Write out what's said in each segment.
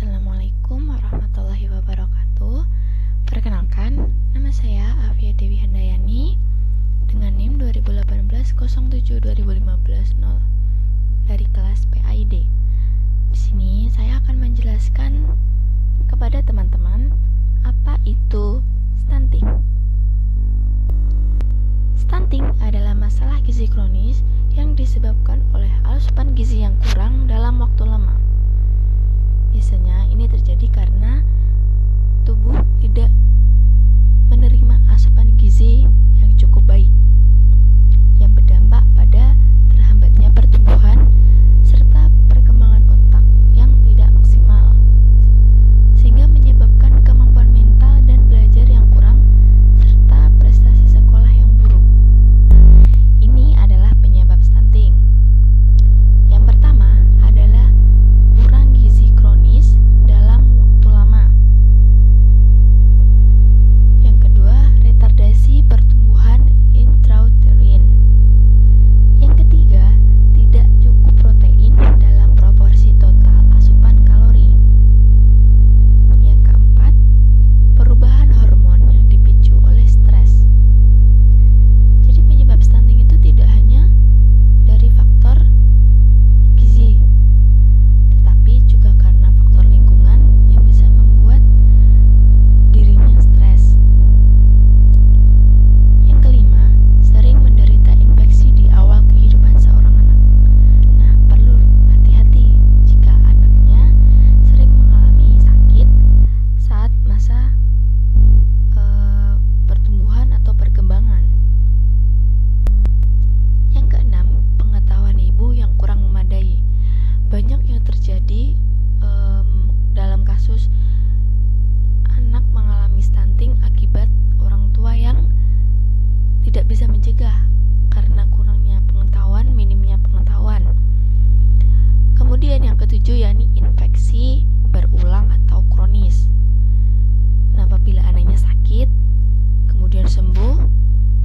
Assalamualaikum warahmatullahi wabarakatuh. Perkenalkan, nama saya Afia Dewi Handayani dengan NIM 2018-07-2015-0 dari kelas PAID. Di sini saya akan menjelaskan kepada teman-teman apa itu stunting. Stunting adalah masalah gizi kronis yang disebabkan oleh asupan gizi yang kurang dalam waktu lama. Biasanya ini terjadi karena tubuh tidak menerima asupan gizi yang cukup baik, yang berdampak pada terhambatnya pertumbuhan serta perkembangan otak yang tidak maksimal, sehingga menyebabkan kemampuan mental dan belajar yang kurang serta prestasi sekolah yang buruk. Ini adalah penyebab stunting. Yang pertama adalah kurang gizi kronis dalam waktu lama. Yang kedua, retardasi pertumbuhan intrauterin. Yang ketiga, tidak cukup protein dalam proporsi total asupan kalori. Yang keempat, perubahan hormon yang dipicu oleh stres. Jadi penyebab stunting itu tidak hanya dari faktor gizi, tetapi juga karena faktor lingkungan yang bisa membuat dirinya stres. Yang kelima, sering menderita infeksi di awal kehidupan seorang anak. Nah, perlu hati-hati jika anaknya sering mengalami sakit saat masa pertumbuhan atau perkembangan. Yang keenam, pengetahuan ibu yang kurang memadai. Banyak yang terjadi dalam kasus anak mengalami stunting akibat orang tua yang tidak bisa mencegah karena kurangnya pengetahuan, minimnya pengetahuan. Kemudian yang ketujuh yakni infeksi berulang atau kronis. Nah, apabila anaknya sakit, kemudian sembuh,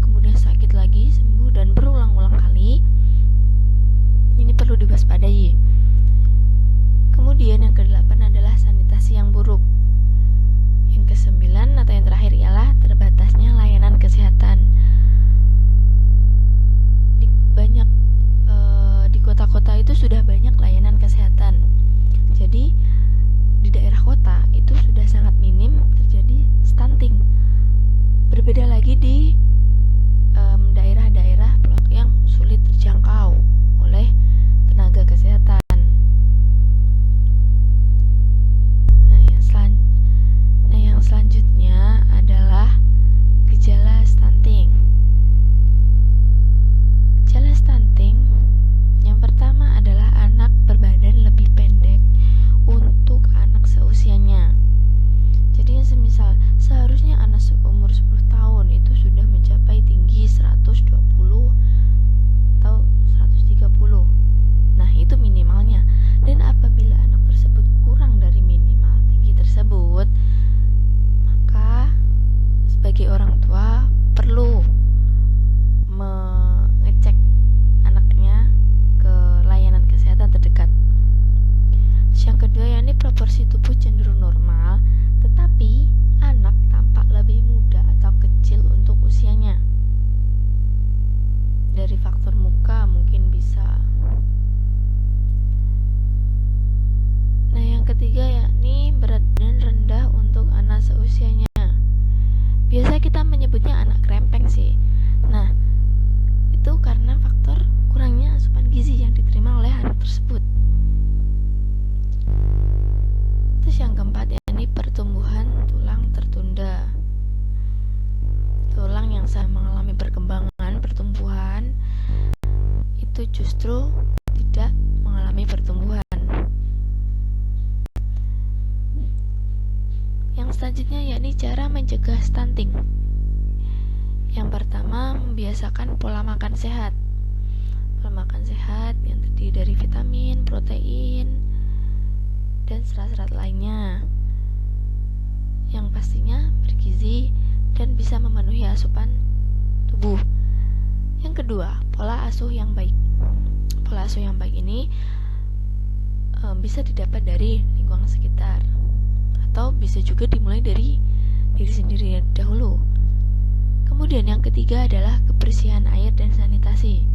kemudian sakit lagi, sembuh, dan berulang-ulang kali, ini perlu diwaspadai. Kemudian yang kedelapan adalah sanitasi yang buruk. Yang kesembilan atau yang terakhir ialah terbatasnya layanan kesehatan. Di kota-kota itu sudah banyak layanan kesehatan. Jadi di daerah kota itu sudah sangat minim terjadi stunting. Berbeda lagi di daerah-daerah pelosok yang sulit terjangkau oleh tenaga kesehatan. Yang selanjutnya adalah gejala stunting. Gejala stunting yang pertama adalah anak berbadan lebih pendek untuk anak seusianya. Jadi semisal seharusnya anak umur 10 tahun itu sudah mencapai tinggi 120 atau 130. Nah, itu minimalnya. Dan apabila anak tersebut kurang dari minimal tinggi tersebut, maka sebagai orang tua perlu mengecek anaknya ke layanan kesehatan terdekat. Yang kedua yakni proporsi tubuh cenderung normal, tetapi anak tampak lebih muda atau kecil untuk usianya. Dari faktor muka mungkin bisa. Nah, yang ketiga yakni berat dan rendah untuk anak seusianya. Biasa kita menyebutnya anak krempeng sih. Nah, itu karena faktor kurangnya asupan gizi yang diterima oleh anak tersebut. Terus yang keempat yakni pertumbuhan tulang tertunda. Tulang yang sedang mengalami perkembangan pertumbuhan itu justru tidak mengalami pertumbuhan. Yang selanjutnya yakni cara mencegah stunting. Yang pertama, membiasakan pola makan sehat. Pola makan sehat yang terdiri dari vitamin, protein, dan serat-serat lainnya yang pastinya bergizi dan bisa memenuhi asupan tubuh. Yang kedua, pola asuh yang baik. Pola asuh yang baik ini bisa didapat dari lingkungan sekitar, atau bisa juga dimulai dari diri sendiri dahulu. Kemudian yang ketiga adalah kebersihan air dan sanitasi.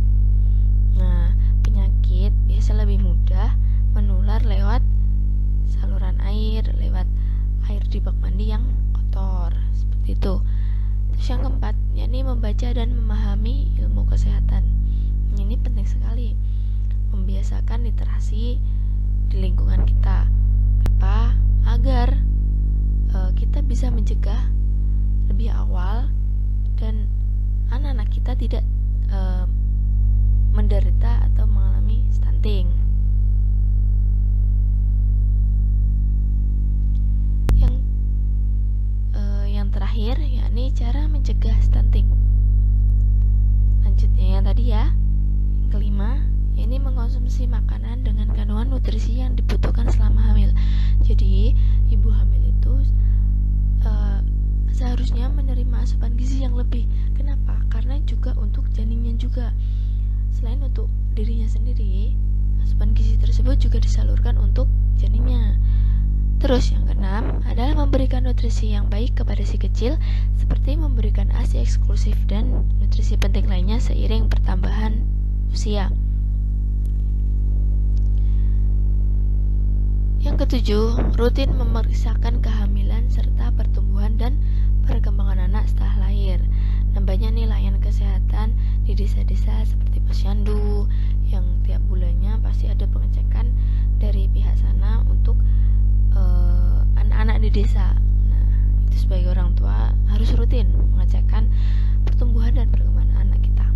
Nah, penyakit biasa lebih mudah menular lewat saluran air, lewat air di bak mandi yang kotor, seperti itu. Terus yang keempat, yakni membaca dan memahami ilmu kesehatan. Ini penting sekali, membiasakan literasi di lingkungan kita. Kenapa? Agar kita bisa mencegah lebih awal dan anak-anak kita tidak menderita atau mengalami stunting. Yang terakhir yakni cara mencegah stunting. Lanjutnya yang tadi ya. Yang kelima, yakni mengkonsumsi makanan dengan kandungan nutrisi yang dibutuhkan selama hamil. Jadi ibu hamil itu seharusnya menerima asupan gizi yang lebih. Kenapa? Karena juga untuk janinnya juga. Selain untuk dirinya sendiri, asupan gizi tersebut juga disalurkan untuk janinnya. Terus yang keenam adalah memberikan nutrisi yang baik kepada si kecil, seperti memberikan ASI eksklusif dan nutrisi penting lainnya seiring pertambahan usia. Yang ketujuh, rutin memeriksakan kehamilan serta pertumbuhan dan perkembangan anak setelah lahir. Dan banyak nih layanan kesehatan di desa-desa seperti posyandu yang tiap bulannya pasti ada pengecekan dari pihak sana untuk anak-anak di desa. Nah, itu sebagai orang tua harus rutin mengecekkan pertumbuhan dan perkembangan anak kita.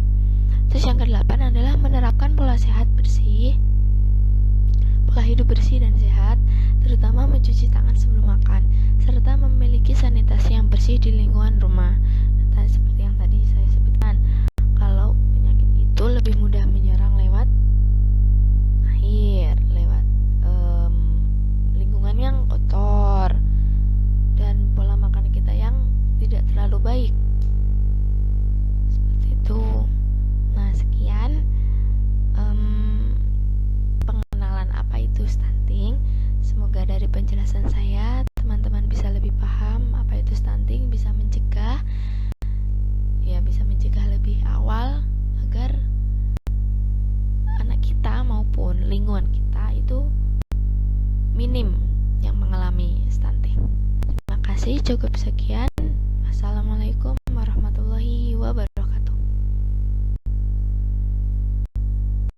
Terus yang kedelapan adalah menerapkan pola hidup bersih dan sehat, terutama mencuci tangan sebelum makan, serta memiliki sanitasi yang bersih di lingkungan rumah. Nah, seperti yang tadi saya sebutkan, kalau penyakit itu lebih mudah menyerang lewat air, lewat lingkungan yang kotor, dan pola makan kita yang tidak terlalu baik, seperti itu. Nah, sekian pengenalan apa itu stunting. Semoga dari penjelasan saya teman-teman bisa lebih paham apa itu stunting, bisa mencegah lebih awal agar anak kita maupun lingkungan kita itu minim yang mengalami stunting. Terima kasih, cukup sekian. Assalamualaikum.